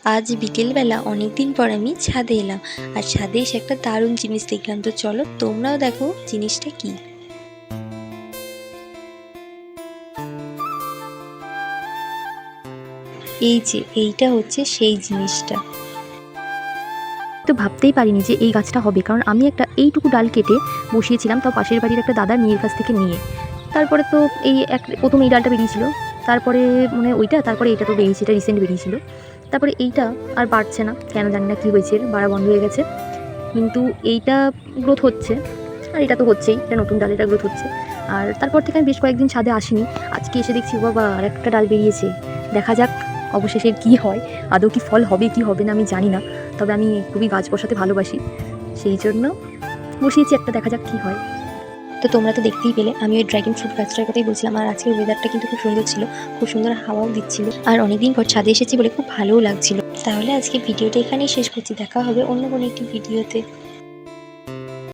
আজ বিকেলবেলা অনেকদিন পর আমি ছাদে এলাম, আর ছাদে এসে একটা দারুণ জিনিস দেখলাম। তো চলো তোমরাও দেখো জিনিসটা কি। এই যে এইটা হচ্ছে সেই জিনিসটা। তো ভাবতেই পারিনি যে এই গাছটা হবে, কারণ আমি একটা এইটুকু ডাল কেটে বসিয়েছিলাম, তাও পাশের বাড়ির একটা দাদার মেয়ের কাছ থেকে নিয়ে। তারপরে তো এই প্রথম এই ডালটা বেরিয়েছিল, তারপরে মনে হয় ওইটা, তারপরে এটা তো বেরিয়েছে, এটা রিসেন্ট বেরিয়েছিল। তারপরে এইটা আর বাড়ছে না, কেন জানি না কী হয়েছে, বাড়া বন্ধ হয়ে গেছে। কিন্তু এইটা গ্রোথ হচ্ছে, আর এটা তো হচ্ছেই, এটা নতুন ডাল, এটা গ্রোথ হচ্ছে। আর তারপর থেকে আমি বেশ কয়েকদিন ছাদে আসিনি, আজকে এসে দেখছি ও বাবা আর একটা ডাল বেরিয়েছে। দেখা যাক অবশেষে কী হয়, আদৌ কি ফল হবে কি হবে না আমি জানি না, তবে আমি খুবই গাছ বসাতে ভালোবাসি, সেই জন্য বসিয়েছি একটা, দেখা যাক কী হয়। তো তোমরা তো দেখতেই পেলে, আমি ওই ড্রাগন ফ্রুট গাছটার কথাই বলছিলাম। আর আজকের ওয়েদারটা কিন্তু খুব সুন্দর ছিল, খুব সুন্দর হাওয়াও দিচ্ছিল, আর অনেকদিন পর ছাদে এসেছি বলে খুব ভালোও লাগছিল। তাহলে আজকে ভিডিওটা এখানেই শেষ করছি, দেখা হবে অন্য কোনো একটি ভিডিওতে।